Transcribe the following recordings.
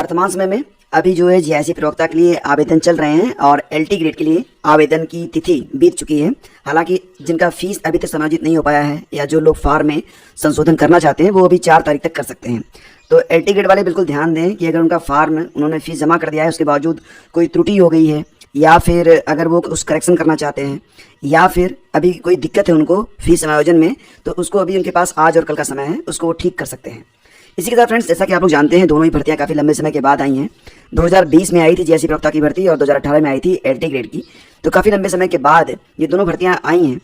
वर्तमान समय में अभी जो है जीआईसी प्रवक्ता के लिए आवेदन चल रहे हैं और एलटी ग्रेड के लिए आवेदन की तिथि बीत चुकी है। हालांकि जिनका फीस अभी तक समायोजित नहीं हो पाया है या जो लोग फॉर्म में संशोधन करना चाहते हैं वो अभी 4 तारीख तक कर सकते हैं। तो एलटी ग्रेड वाले बिल्कुल ध्यान दें कि अगर उनका फॉर्म उन्होंने फीस जमा कर दिया है उसके बावजूद कोई त्रुटि हो गई है या फिर अगर वो उस करेक्शन करना चाहते हैं या फिर अभी कोई दिक्कत है उनको फीस समायोजन में, तो उसको अभी उनके पास आज और कल का समय है, उसको वो ठीक कर सकते हैं। इसी के साथ फ्रेंड्स, जैसा कि आप लोग जानते हैं दोनों ही भर्तियां काफ़ी लंबे समय के बाद आई हैं। 2020 में आई थी जीआईसी प्रवक्ता की भर्ती और 2018 में आई थी एलटी ग्रेड की। तो काफ़ी लंबे समय के बाद ये दोनों भर्तियां आई हैं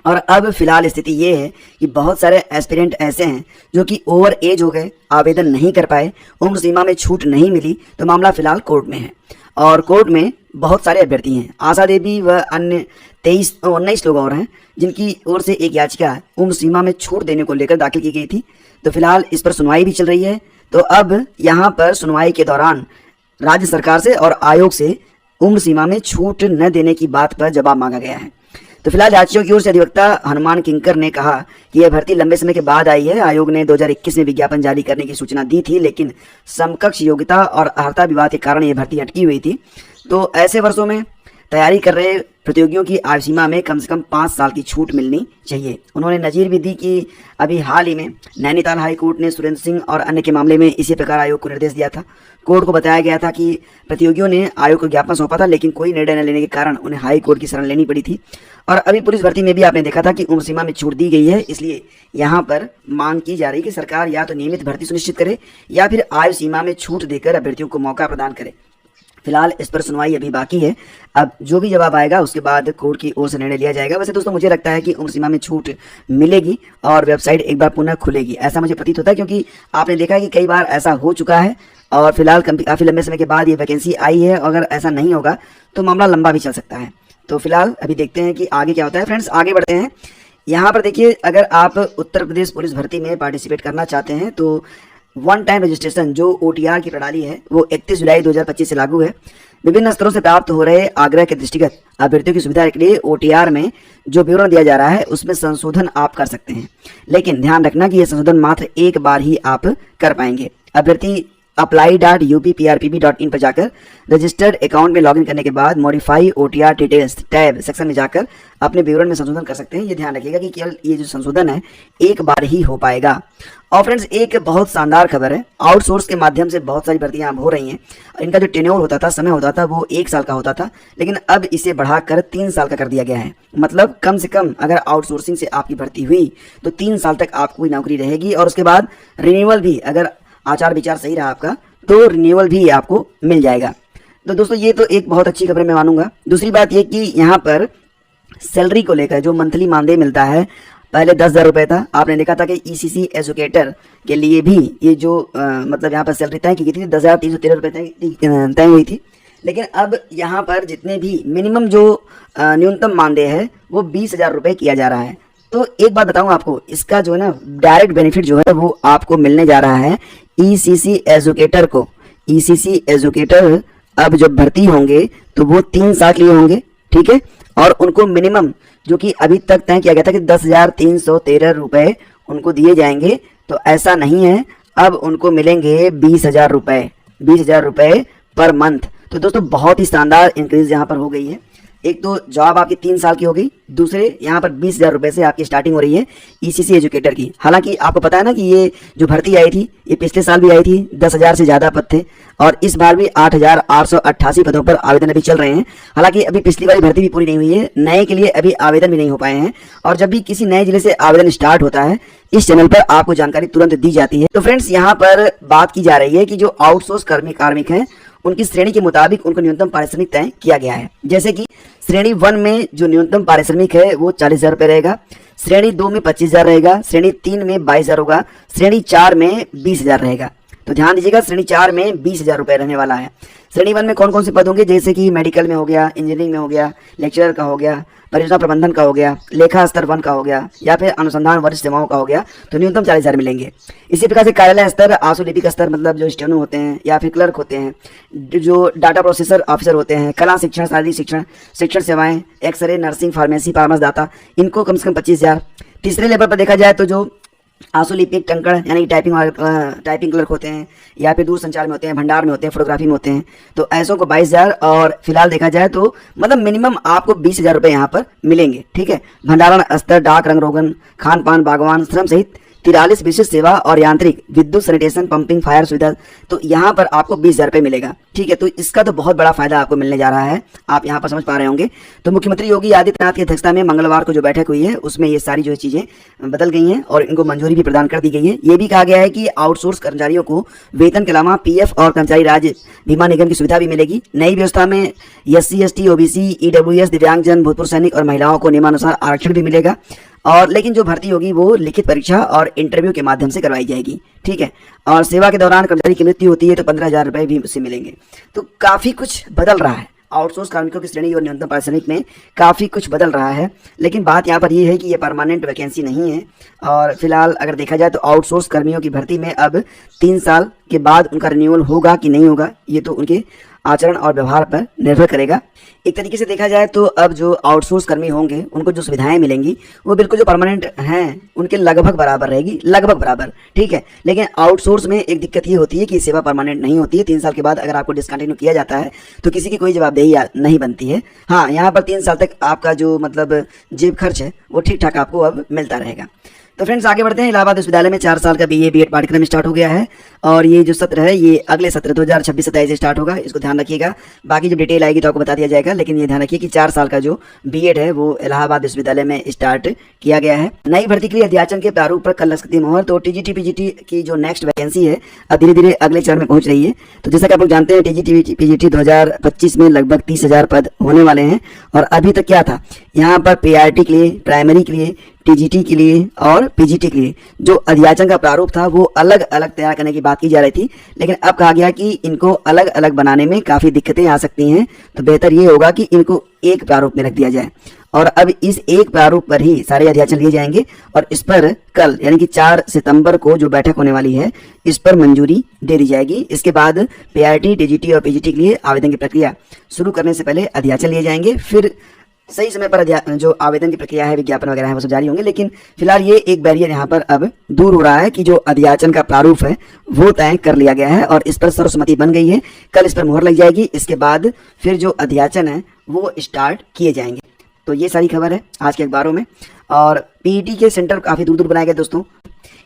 और अब फिलहाल स्थिति ये है कि बहुत सारे एस्पिरेंट ऐसे हैं जो कि ओवर एज हो गए, आवेदन नहीं कर पाए, उम्र सीमा में छूट नहीं मिली, तो मामला फिलहाल कोर्ट में है और कोर्ट में बहुत सारे अभ्यर्थी हैं। आशा देवी व अन्य 19 लोग और हैं जिनकी ओर से एक याचिका उम्र सीमा में छूट देने को लेकर दाखिल की गई थी। तो फिलहाल इस पर सुनवाई भी चल रही है। तो अब यहाँ पर सुनवाई के दौरान राज्य सरकार से और आयोग से उम्र सीमा में छूट न देने की बात पर जवाब मांगा गया है। तो फिलहाल याचियों की ओर से अधिवक्ता हनुमान किंकर ने कहा कि यह भर्ती लंबे समय के बाद आई है। आयोग ने 2021 में विज्ञापन जारी करने की सूचना दी थी, लेकिन समकक्ष योग्यता और अर्हता विवाद के कारण यह भर्ती अटकी हुई थी। तो ऐसे वर्षों में तैयारी कर रहे प्रतियोगियों की आयु सीमा में कम से कम 5 साल की छूट मिलनी चाहिए। उन्होंने नजीर भी दी कि अभी हाल ही में नैनीताल हाई कोर्ट ने सुरेंद्र सिंह और अन्य के मामले में इसी प्रकार आयोग को निर्देश दिया था। कोर्ट को बताया गया था कि प्रतियोगियों ने आयोग को ज्ञापन सौंपा था, लेकिन कोई निर्णय न लेने के कारण उन्हें हाई कोर्ट की शरण लेनी पड़ी थी। और अभी पुलिस भर्ती में भी आपने देखा था कि उम्र सीमा में छूट दी गई है। इसलिए यहाँ पर मांग की जा रही है कि सरकार या तो नियमित भर्ती सुनिश्चित करे या फिर आयु सीमा में छूट देकर अभ्यर्थियों को मौका प्रदान करे। फिलहाल इस पर सुनवाई अभी बाकी है। अब जो भी जवाब आएगा उसके बाद कोर्ट की ओर से निर्णय लिया जाएगा। वैसे दोस्तों मुझे लगता है कि उम्र सीमा में छूट मिलेगी और वेबसाइट एक बार पुनः खुलेगी, ऐसा मुझे प्रतीत होता है, क्योंकि आपने देखा है कि कई बार ऐसा हो चुका है और फिलहाल काफ़ी लंबे समय के बाद ये वैकेंसी आई है। अगर ऐसा नहीं होगा तो मामला लंबा भी चल सकता है। तो फिलहाल अभी देखते हैं कि आगे क्या होता है। फ्रेंड्स आगे बढ़ते हैं। यहाँ पर देखिए, अगर आप उत्तर प्रदेश पुलिस भर्ती में पार्टिसिपेट करना चाहते हैं तो वन टाइम रजिस्ट्रेशन जो OTR की प्रणाली है वो 31 जुलाई 2025 से लागू है। विभिन्न स्तरों से प्राप्त हो रहे आग्रह के दृष्टिगत अभ्यर्थियों की सुविधा के लिए OTR में जो विवरण दिया जा रहा है उसमें संशोधन आप कर सकते हैं, लेकिन ध्यान रखना कि यह संशोधन मात्र एक बार ही आप कर पाएंगे। अभ्यर्थी apply.upprpb.in पर जाकर रजिस्टर्ड अकाउंट में लॉगिन करने के बाद modify OTR details tab section में जाकर अपने विवरण में संशोधन कर सकते हैं। ये ध्यान रखिएगा कि केवल ये जो संशोधन है एक बार ही हो पाएगा। और फ्रेंड्स एक बहुत शानदार खबर है, आउटसोर्स के माध्यम से बहुत सारी भर्तियां अब हो रही हैं। इनका जो टेन्योर होता था, समय होता था, वो 1 साल का होता था, लेकिन अब इसे बढ़ाकर 3 साल का कर दिया गया है। मतलब कम से कम अगर आउटसोर्सिंग से आपकी भर्ती हुई तो 3 साल तक आपको नौकरी रहेगी और उसके बाद रिन्यूअल भी, अगर आचार विचार सही रहा आपका, तो रिन्यूअल भी आपको मिल जाएगा। तो दोस्तों ये तो एक बहुत अच्छी खबर मैं मानूंगा। दूसरी बात ये कि यहाँ पर सैलरी को लेकर जो मंथली मानदेय मिलता है, पहले 10,000 रुपये था। आपने देखा था कि ECC एजुकेटर के लिए भी ये जो मतलब यहाँ पर सैलरी तय की गई थी 10,313 रुपये तय हुई थी, लेकिन अब यहाँ पर जितने भी मिनिमम जो न्यूनतम मानदेय है वो 20,000 रुपये किया जा रहा है। तो एक बात बताऊँ आपको, इसका जो है ना डायरेक्ट बेनिफिट जो है वो आपको मिलने जा रहा है ECC एजुकेटर को। ECC एजुकेटर अब जब भर्ती होंगे तो वो 3 साल के लिए होंगे, ठीक है, और उनको मिनिमम जो कि अभी तक तय किया गया था कि 10,313 रुपये उनको दिए जाएंगे, तो ऐसा नहीं है, अब उनको मिलेंगे 20,000 रुपये, 20,000 रुपये पर मंथ। तो दोस्तों बहुत ही शानदार इंक्रीज यहाँ पर हो गई है। एक तो जॉब आपकी 3 साल की हो गई, दूसरे यहाँ पर 20,000 रुपये से आपकी स्टार्टिंग हो रही है ECC एजुकेटर की। हालांकि आपको पता है ना कि ये जो भर्ती आई थी ये पिछले साल भी आई थी, 10,000 से ज़्यादा पद थे और इस बार भी 8,888 पदों पर आवेदन अभी चल रहे हैं। हालांकि अभी पिछली वाली भर्ती भी पूरी नहीं हुई है, नए के लिए अभी आवेदन भी नहीं हो पाए हैं। और जब भी किसी नए जिले से आवेदन स्टार्ट होता है इस चैनल पर आपको जानकारी तुरंत दी जाती है। तो फ्रेंड्स यहाँ पर बात की जा रही है कि जो आउटसोर्स कार्मिक हैं उनकी श्रेणी के मुताबिक उनको न्यूनतम पारिश्रमिक तय किया गया है। जैसे कि श्रेणी 1 में जो न्यूनतम पारिश्रमिक है वो 40,000 रुपये रहेगा, श्रेणी 2 में 25,000 रहेगा, श्रेणी 3 में 22,000 होगा, श्रेणी 4 में 20,000 रहेगा। तो ध्यान दीजिएगा, श्रेणी 4 में 20,000 रुपये रहने वाला है। श्रेणी 1 में कौन कौन से पद होंगे, जैसे कि मेडिकल में हो गया, इंजीनियरिंग में हो गया, लेक्चरर का हो गया, परियोजना प्रबंधन का हो गया, लेखा स्तर 1 का हो गया या फिर अनुसंधान वरिष्ठ सेवाओं का हो गया, तो न्यूनतम 40,000 मिलेंगे। इसी प्रकार से कार्यालय स्तर, आशुलिपिक स्तर मतलब जो स्टेनो होते हैं या फिर क्लर्क होते हैं, जो डाटा प्रोसेसर ऑफिसर होते हैं, कला शिक्षण, शारीरिक शिक्षण, शिक्षण सेवाएं, एक्सरे, नर्सिंग, फार्मेसी, परामर्शदाता, इनको कम से कम 25,000। तीसरे लेवल पर देखा जाए तो जो आंसुलिपिक टंकड़ यानी कि टाइपिंग क्लर्क होते हैं, या फिर दूर संचार में होते हैं, भंडार में होते हैं, फोटोग्राफी में होते हैं। तो ऐसों को 22,000 और फिलहाल देखा जाए तो मतलब मिनिमम आपको 20,000 रुपये यहाँ पर मिलेंगे। ठीक है। भंडारण, अस्तर, डाक, रंग रोगन, खान पान, बागवान, श्रम सहित 43 विशिष्ट सेवा और यांत्रिक, विद्युत, सैनिटेशन, पंपिंग, फायर सुविधा, तो यहाँ पर आपको 20,000 रुपये मिलेगा। ठीक है। तो इसका तो बहुत बड़ा फायदा आपको मिलने जा रहा है, आप यहाँ पर समझ पा रहे होंगे। तो मुख्यमंत्री योगी आदित्यनाथ की अध्यक्षता में मंगलवार को जो बैठक हुई है उसमें ये सारी जो चीजें बदल गई हैं और इनको मंजूरी भी प्रदान कर दी गई है। ये भी कहा गया है कि आउटसोर्स कर्मचारियों को वेतन के अलावा पीएफ और कर्मचारी राज्य बीमा निगम की सुविधा भी मिलेगी। नई व्यवस्था में SC, ST, OBC, EWS, दिव्यांगजन, भूतपूर्व सैनिक और महिलाओं को नियमानुसार आरक्षण भी मिलेगा। और लेकिन जो भर्ती होगी वो लिखित परीक्षा और इंटरव्यू के माध्यम से करवाई जाएगी। ठीक है। और सेवा के दौरान कर्मचारी की मृत्यु होती है तो 15,000 रुपये भी उससे मिलेंगे। तो काफ़ी कुछ बदल रहा है आउटसोर्स कार्मिकों की श्रेणी और न्यूनतम पारिश्रमिक में, काफ़ी कुछ बदल रहा है। लेकिन बात यहाँ पर ये है कि ये परमानेंट वैकेंसी नहीं है। और फिलहाल अगर देखा जाए तो आउटसोर्स कर्मियों की भर्ती में अब 3 साल के बाद उनका रिन्यूअल होगा कि नहीं होगा, ये तो उनके आचरण और व्यवहार पर निर्भर करेगा। एक तरीके से देखा जाए तो अब जो आउटसोर्स कर्मी होंगे उनको जो सुविधाएं मिलेंगी वो बिल्कुल जो परमानेंट हैं उनके लगभग बराबर रहेगी, लगभग बराबर। ठीक है। लेकिन आउटसोर्स में एक दिक्कत ये होती है कि सेवा परमानेंट नहीं होती है। 3 साल के बाद अगर आपको डिसकंटिन्यू किया जाता है तो किसी की कोई जवाबदेही नहीं बनती है। हाँ, यहाँ पर 3 साल तक आपका जो मतलब जेब खर्च है वो ठीक ठाक आपको अब मिलता रहेगा। तो फ्रेंड्स आगे बढ़ते हैं। इलाहाबाद विश्वविद्यालय में 4 साल का BA BEd पाठ्यक्रम स्टार्ट हो गया है और ये जो सत्र है ये अगले सत्र 2026-27 से स्टार्ट होगा। इसको ध्यान रखिएगा, बाकी जब डिटेल आएगी तो आपको बता दिया जाएगा। लेकिन ये ध्यान रखिए कि 4 साल का जो BEd है वो इलाहाबाद विश्वविद्यालय में स्टार्ट किया गया है। नई भर्ती के लिए अध्याचन के प्रारूप पर कल लग सकती है मोहर। तो TGT PGT की जो नेक्स्ट वैकेंसी है अब धीरे धीरे अगले चरण में पहुंच रही है। तो जैसा कि आप लोग जानते हैं TGT PGT 2025 में लगभग 30,000 पद होने वाले हैं। और अभी तक क्या था, यहाँ पर PRT के लिए, प्राइमरी के लिए, TGT के लिए और PGT के लिए जो अध्याचन का प्रारूप था वो अलग अलग तैयार करने की बात की जा रही थी। लेकिन अब कहा गया कि इनको अलग अलग बनाने में काफ़ी दिक्कतें आ सकती हैं। तो बेहतर ये होगा कि इनको एक प्रारूप में रख दिया जाए और अब इस एक प्रारूप पर ही सारे अध्याचन लिए जाएंगे। और इस पर कल यानी कि 4 सितंबर को जो बैठक होने वाली है इस पर मंजूरी दे दी जाएगी। इसके बाद PRT, TGT और PGT के लिए आवेदन की प्रक्रिया शुरू करने से पहले अध्याचन लिए जाएंगे। फिर सही समय पर जो आवेदन की प्रक्रिया है, विज्ञापन वगैरह है वो सब जारी होंगे। लेकिन फिलहाल ये एक बैरियर यहाँ पर अब दूर हो रहा है कि जो अध्याचन का प्रारूप है वो तय कर लिया गया है और इस पर सर्वसम्मति बन गई है। कल इस पर मुहर लग जाएगी। इसके बाद फिर जो अध्याचन है वो स्टार्ट किए जाएंगे। तो ये सारी खबर है आज के अखबारों में। और PET के सेंटर काफ़ी दूर दूर बनाए गए दोस्तों।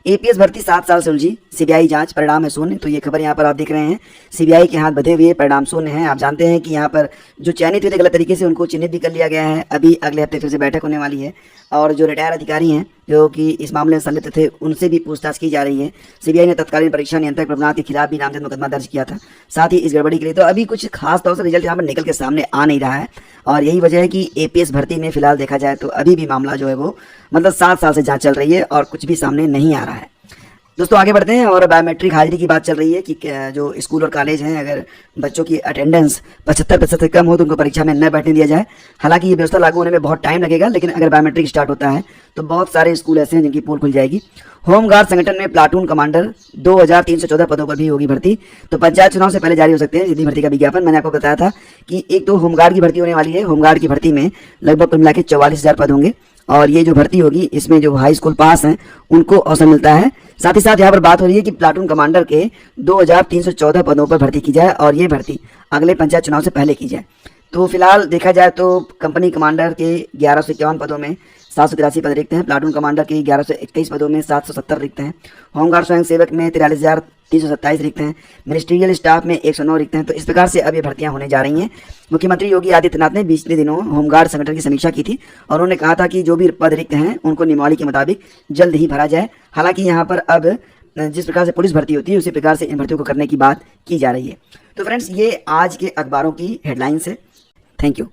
APS भर्ती 7 साल से उलझी, CBI जांच, परिणाम है शून्य। तो ये खबर यहाँ पर आप देख रहे हैं, CBI के हाथ बंधे हुए, परिणाम शून्य हैं। आप जानते हैं कि यहाँ पर जो चयनित हुए थे गलत तरीके से उनको चिन्हित भी कर लिया गया है। अभी अगले हफ्ते फिर से बैठक होने वाली है और जो रिटायर अधिकारी हैं जो कि इस मामले में संलिप्त थे उनसे भी पूछताछ की जा रही है। CBI ने तत्कालीन परीक्षा नियंत्रक प्रभुनाथ के खिलाफ भी नामजद मुकदमा दर्ज किया था साथ ही इस गड़बड़ी के लिए। तो अभी कुछ खास तौर से रिजल्ट यहाँ पर निकल के सामने आ नहीं रहा है और यही वजह है कि APS भर्ती में फिलहाल देखा जाए तो अभी भी मामला जो है वो मतलब 7 साल से जांच चल रही है और कुछ भी सामने नहीं आ रहा है। दोस्तों आगे बढ़ते हैं और बायोमेट्रिक हाजिरी की बात चल रही है कि जो स्कूल और कॉलेज हैं अगर बच्चों की अटेंडेंस 75% से कम हो तो उनको परीक्षा में न बैठने दिया जाए। हालांकि ये व्यवस्था लागू होने में बहुत टाइम लगेगा, लेकिन अगर बायोमेट्रिक स्टार्ट होता है तो बहुत सारे स्कूल ऐसे हैं जिनकी पोल खुल जाएगी। होमगार्ड संगठन में प्लाटून कमांडर 2314 पदों पर भी होगी भर्ती। तो पंचायत चुनाव से पहले जारी हो सकते हैं जितनी भर्ती का विज्ञापन। मैंने आपको बताया था कि एक तो होमगार्ड की भर्ती होने वाली है। होमगार्ड की भर्ती में लगभग कुल मिला के 44,000 पद होंगे और ये जो भर्ती होगी इसमें जो हाई स्कूल पास हैं उनको अवसर मिलता है। साथ ही साथ यहाँ पर बात हो रही है कि प्लाटून कमांडर के 2314 पदों पर भर्ती की जाए और ये भर्ती अगले पंचायत चुनाव से पहले की जाए। तो फिलहाल देखा जाए तो कंपनी कमांडर के 1151 पदों में 783 पद रिक्त हैं। प्लाटून कमांडर के 1121 पदों में 770 रिक्त हैं। होमगार्ड स्वयं सेवक में 43,327 रिक्त हैं। मिनिस्ट्रियल स्टाफ में 109 रिक्त हैं। तो इस प्रकार से अब ये भर्तियां होने जा रही हैं। मुख्यमंत्री योगी आदित्यनाथ ने पिछले दिनों होमगार्ड संगठन की समीक्षा की थी और उन्होंने कहा था कि जो भी पद रिक्त हैं उनको नियमावली के मुताबिक जल्द ही भरा जाए। हालांकि यहाँ पर अब जिस प्रकार से पुलिस भर्ती होती है उसी प्रकार से इन भर्तियों को करने की बात की जा रही है। तो फ्रेंड्स ये आज के अखबारों की हेडलाइंस है। Thank you.